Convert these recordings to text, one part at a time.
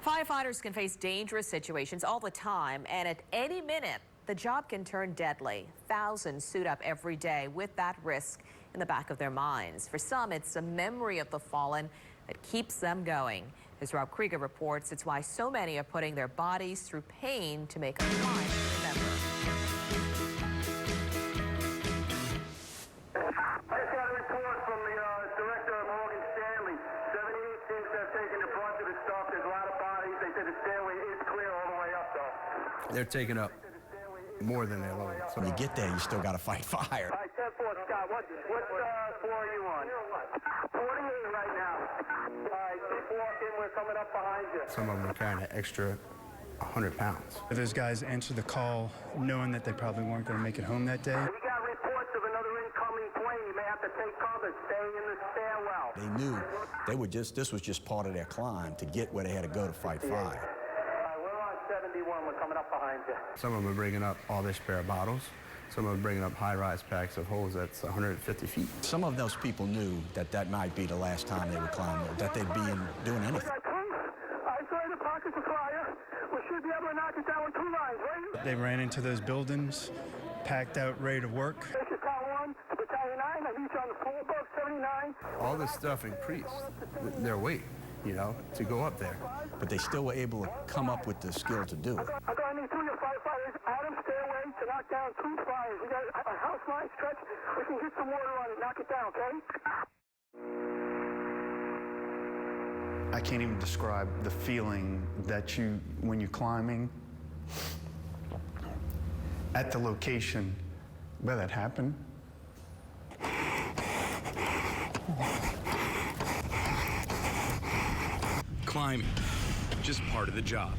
Firefighters can face dangerous situations all the time, and at any minute, the job can turn deadly. Thousands suit up every day with that risk in the back of their minds. For some, it's a memory of the fallen that keeps them going. As Rob Krieger reports, it's why so many are putting their bodies through pain to make a climb to remember. I just got a report from the director of Morgan Stanley. 78 seems to have taken the brunt of the stuff. There's a lot of bodies. They said the stairway is clear all the way up, though. They're taking up more than their load. So when you get there, you still got to fight fire. All right, 10-4, Scott. What floor are you on? 48 right now. All right, keep walking. We're coming up behind you. Some of them are carrying an extra 100 pounds. Those guys answered the call knowing that they probably weren't going to make it home that day. We got reports of another incoming plane. You may have to take cover, stay in the stairwell. They knew this was just part of their climb to get where they had to go to fight fire. We're on 71. We're coming up behind you. Some of them are bringing up all their spare bottles. Some of them bringing up high-rise packs of hose that's 150 feet. Some of those people knew that that might be the last time they would climb, that they'd be doing anything. I saw the pockets of fire. We should be able to knock it down with 2 lines, right? They ran into those buildings, packed out, ready to work. This is Tower 1, Battalion 9. I reach on the floor above 79. All this stuff increased their weight, you know, to go up there. But they still were able to come up with the skill to do it. I got need 3 of firefighters out of stairway to knock down 2 fires. We got a house line stretch. We can get some water on it, knock it down, okay? I can't even describe the feeling that when you're climbing at the location where that happened. Climbing, just part of the job.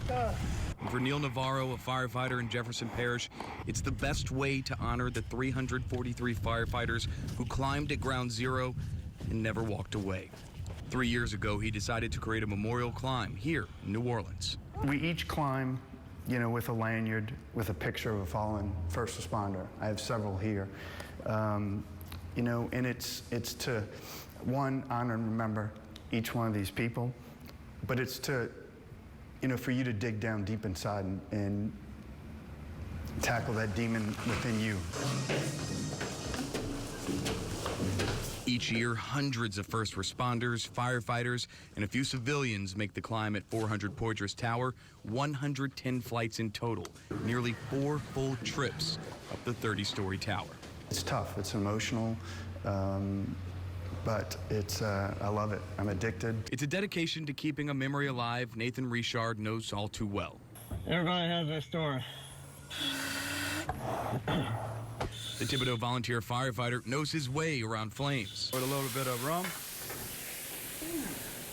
For Neil Navarro, a firefighter in Jefferson Parish, it's the best way to honor the 343 firefighters who climbed at ground zero and never walked away. 3 years ago, he decided to create a memorial climb here in New Orleans. We each climb, you know, with a lanyard with a picture of a fallen first responder. I have several here. You know, and it's to, one, honor and remember each one of these people, but it's to, you know, for you to dig down deep inside and tackle that demon within you. Each year, hundreds of first responders, firefighters, and a few civilians make the climb at 400 Poitras Tower, 110 flights in total, nearly 4 full trips up the 30-story tower. It's tough, it's emotional, but I love it. I'm addicted. It's a dedication to keeping a memory alive Nathan Richard knows all too well. Everybody has their story. The Thibodeau volunteer firefighter knows his way around flames. With a little bit of rum.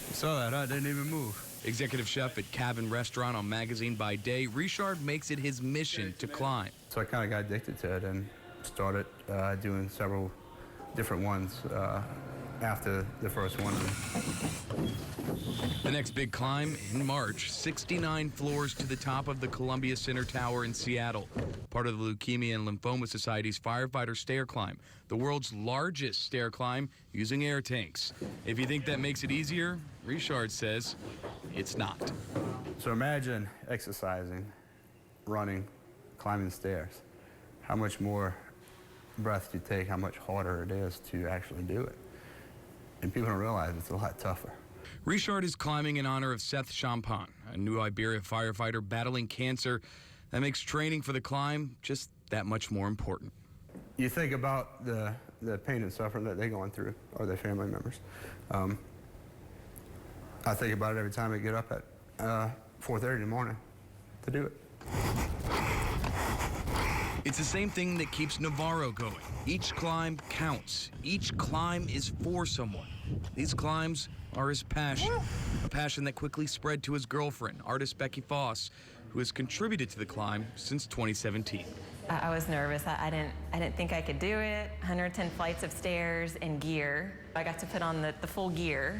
You saw that, huh? Didn't even move. Executive chef at Cabin Restaurant on Magazine by Day, Richard makes it his mission to climb. So I kind of got addicted to it and started doing several different ones after the first one. The next big climb in March, 69 floors to the top of the Columbia Center Tower in Seattle, part of the Leukemia and Lymphoma Society's firefighter stair climb, the world's largest stair climb using air tanks. If you think that makes it easier, Richard says it's not. So imagine exercising, running, climbing stairs. How much more breath you take, how much harder it is to actually do it. And people don't realize it's a lot tougher. Richard is climbing in honor of Seth Champagne, a New Iberia firefighter battling cancer that makes training for the climb just that much more important. You think about the pain and suffering that they're going through, or their family members. I think about it every time I get up at 4:30 in the morning to do it. It's the same thing that keeps Navarro going. Each climb counts. Each climb is for someone. These climbs are his passion, a passion that quickly spread to his girlfriend, artist Becky Foss, who has contributed to the climb since 2017. I was nervous. I didn't think I could do it. 110 flights of stairs and gear. I got to put on the full gear.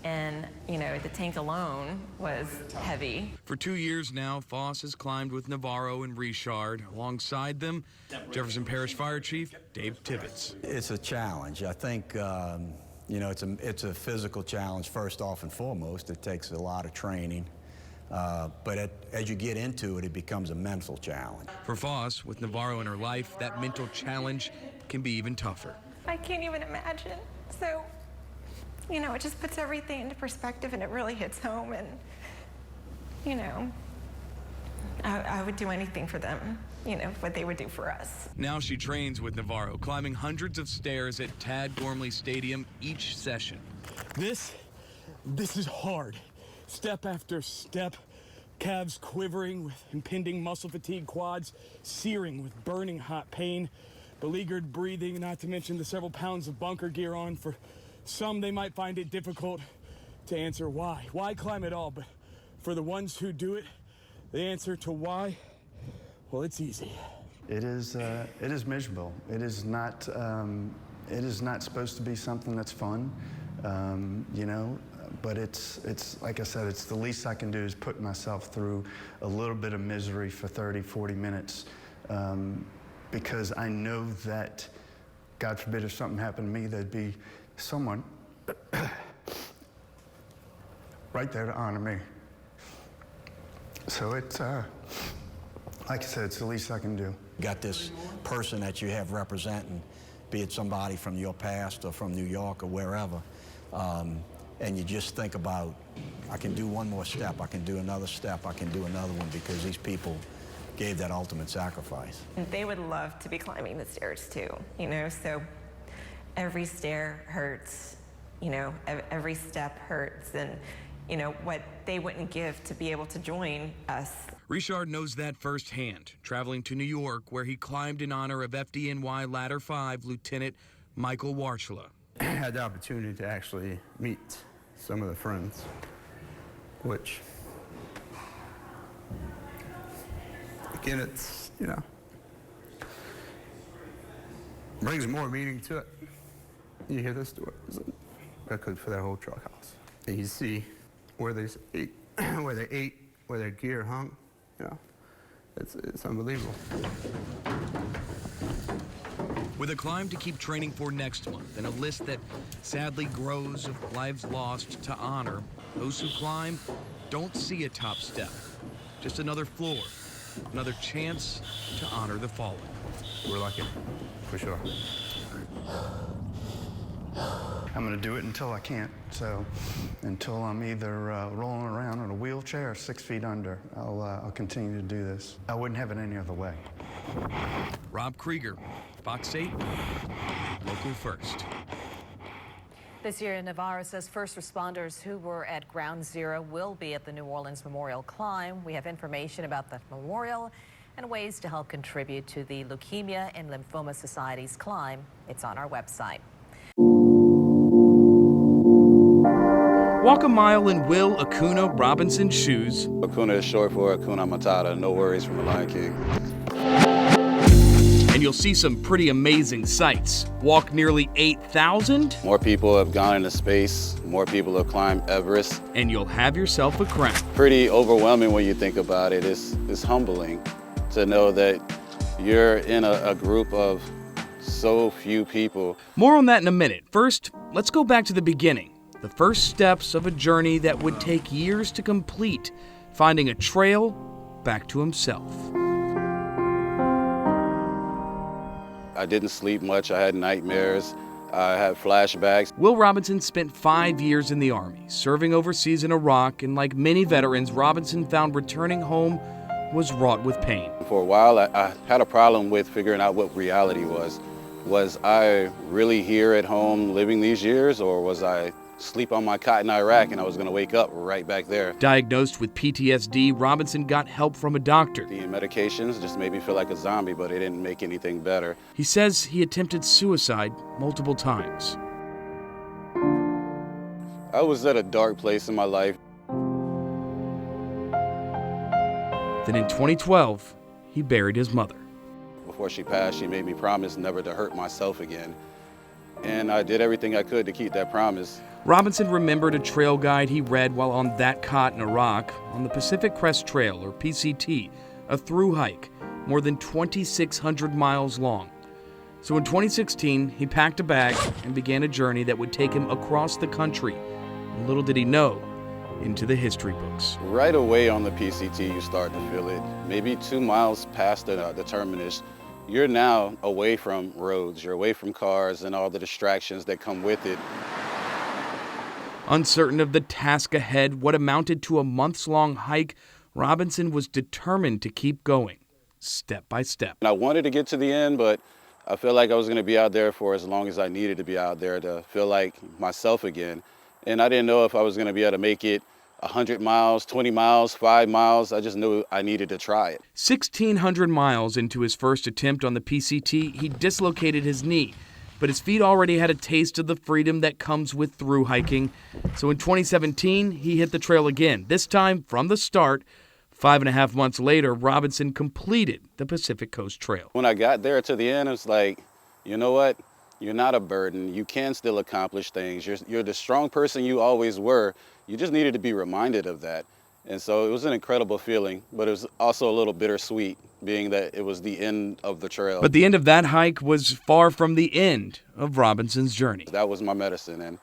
And, you know, the tank alone was heavy. For 2 years now, Foss has climbed with Navarro and Richard. Alongside them, Jefferson Parish Fire Chief Dave Tibbetts. It's a challenge. I think, you know, it's a physical challenge first off and foremost. It takes a lot of training. But as you get into it, it becomes a mental challenge. For Foss, with Navarro in her life, that mental challenge can be even tougher. I can't even imagine. So, you know, it just puts everything into perspective and it really hits home. And, you know, I would do anything for them, you know, what they would do for us. Now she trains with Navarro, climbing hundreds of stairs at Tad Gormley Stadium each session. This is hard. Step after step, calves quivering with impending muscle fatigue, quads searing with burning hot pain, beleaguered breathing, not to mention the several pounds of bunker gear on. For some, they might find it difficult to answer why. Why climb at all? But for the ones who do it, the answer to why, well, it's easy. It is miserable. It is not supposed to be something that's fun, you know, but it's like I said, it's the least I can do is put myself through a little bit of misery for 30, 40 minutes, because I know that, God forbid, if something happened to me, there'd be someone right there to honor me. So it's, like I said, it's the least I can do. Got this person that you have representing, be it somebody from your past or from New York or wherever, and you just think about, I can do one more step, I can do another step, I can do another one, because these people gave that ultimate sacrifice. They would love to be climbing the stairs too, you know, so every stair hurts, you know, every step hurts, and you know, what they wouldn't give to be able to join us. Richard knows that firsthand, traveling to New York, where he climbed in honor of FDNY Ladder 5 Lieutenant Michael Warchula. I had the opportunity to actually meet some of the friends, which, again, it's, you know, brings more meaning to it. You hear this story, I could for that whole truck house. And you see where they ate, where their gear hung, you know, it's unbelievable. With a climb to keep training for next month and a list that sadly grows of lives lost to honor, those who climb don't see a top step, just another floor, another chance to honor the fallen. We're lucky, for sure. I'm going to do it until I can't. So until I'm either rolling around in a wheelchair or 6 feet under, I'll continue to do this. I wouldn't have it any other way. Rob Krieger, Fox 8, local first. This year, Navarro says first responders who were at Ground Zero will be at the New Orleans Memorial Climb. We have information about the memorial and ways to help contribute to the Leukemia and Lymphoma Society's climb. It's on our website. Walk a mile in Will Acuna Robinson's shoes. Acuna is short for Hakuna Matata, no worries from the Lion King. And you'll see some pretty amazing sights. Walk nearly 8,000. More people have gone into space, more people have climbed Everest. And you'll have yourself a crown. Pretty overwhelming when you think about it. It's humbling to know that you're in a group of so few people. More on that in a minute. First, let's go back to the beginning. The first steps of a journey that would take years to complete, finding a trail back to himself. I didn't sleep much, I had nightmares, I had flashbacks. Will Robinson spent 5 years in the Army, serving overseas in Iraq, and like many veterans, Robinson found returning home was wrought with pain. For a while, I had a problem with figuring out what reality was. Was I really here at home living these years, or was I sleep on my cot in Iraq and I was going to wake up right back there? Diagnosed with PTSD, Robinson got help from a doctor. The medications just made me feel like a zombie, but it didn't make anything better. He says he attempted suicide multiple times. I was at a dark place in my life. Then in 2012, he buried his mother. Before she passed, she made me promise never to hurt myself again. And I did everything I could to keep that promise. Robinson remembered a trail guide he read while on that cot in Iraq on the Pacific Crest Trail, or PCT, a through hike more than 2,600 miles long. So in 2016, he packed a bag and began a journey that would take him across the country. And little did he know, into the history books. Right away on the PCT, you start to feel it. Maybe 2 miles past the terminus, you're now away from roads, you're away from cars and all the distractions that come with it. Uncertain of the task ahead, what amounted to a months-long hike, Robinson was determined to keep going, step by step. And I wanted to get to the end, but I felt like I was going to be out there for as long as I needed to be out there to feel like myself again. And I didn't know if I was going to be able to make it 100 miles, 20 miles, 5 miles. I just knew I needed to try it. 1,600 miles into his first attempt on the PCT, he dislocated his knee, but his feet already had a taste of the freedom that comes with through hiking. So in 2017, he hit the trail again, this time from the start. 5.5 months later, Robinson completed the Pacific Coast Trail. When I got there to the end, it was like, you know what? You're not a burden. You can still accomplish things. You're the strong person you always were. You just needed to be reminded of that. And so it was an incredible feeling, but it was also a little bittersweet, being that it was the end of the trail. But the end of that hike was far from the end of Robinson's journey. That was my medicine, and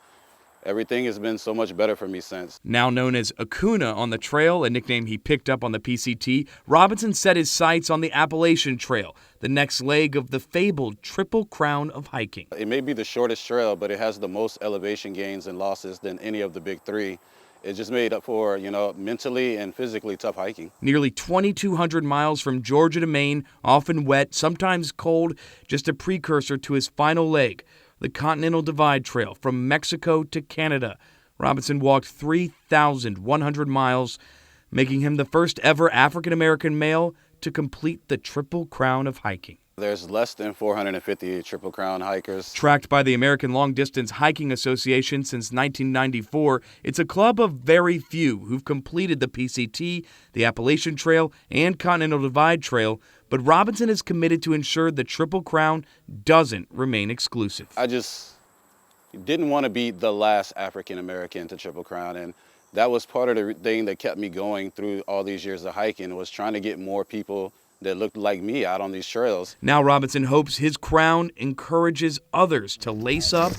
everything has been so much better for me since. Now known as Acuna on the trail, a nickname he picked up on the PCT, Robinson set his sights on the Appalachian Trail, the next leg of the fabled Triple Crown of hiking. It may be the shortest trail, but it has the most elevation gains and losses than any of the big three. It just made up for, mentally and physically tough hiking. Nearly 2,200 miles from Georgia to Maine, often wet, sometimes cold, just a precursor to his final leg, the Continental Divide Trail from Mexico to Canada. Robinson walked 3,100 miles, making him the first ever African-American male to complete the Triple Crown of hiking. There's less than 450 Triple Crown hikers. Tracked by the American Long Distance Hiking Association since 1994, it's a club of very few who've completed the PCT, the Appalachian Trail, and Continental Divide Trail, but Robinson is committed to ensure the Triple Crown doesn't remain exclusive. I just didn't want to be the last African American to Triple Crown, and that was part of the thing that kept me going through all these years of hiking, was trying to get more people that looked like me out on these trails. Now Robinson hopes his crown encourages others to lace up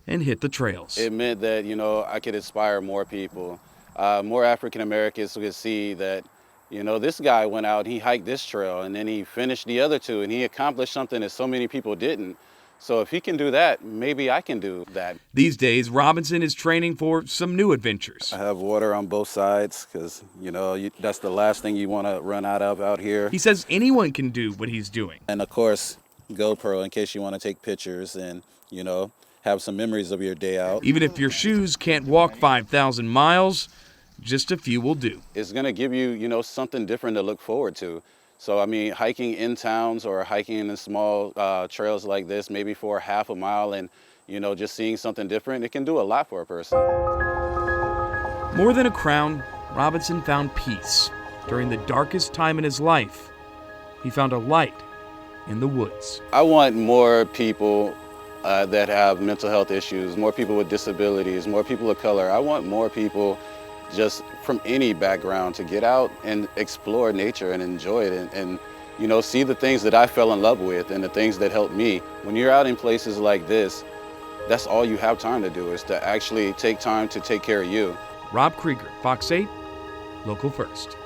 and hit the trails. It meant that, I could inspire more people, more African Americans who could see that, this guy went out, he hiked this trail, and then he finished the other two, and he accomplished something that so many people didn't. So if he can do that, maybe I can do that. These days, Robinson is training for some new adventures. I have water on both sides because, that's the last thing you want to run out of out here. He says anyone can do what he's doing. And of course, GoPro in case you want to take pictures and, have some memories of your day out. Even if your shoes can't walk 5,000 miles, just a few will do. It's going to give you, something different to look forward to. So, hiking in towns or hiking in small trails like this, maybe for half a mile and, just seeing something different, it can do a lot for a person. More than a crown, Robinson found peace. During the darkest time in his life, he found a light in the woods. I want more people that have mental health issues, more people with disabilities, more people of color. I want more people just from any background to get out and explore nature and enjoy it and see the things that I fell in love with and the things that helped me. When you're out in places like this, that's all you have time to do, is to actually take time to take care of you. Rob Krieger, Fox 8, Local First.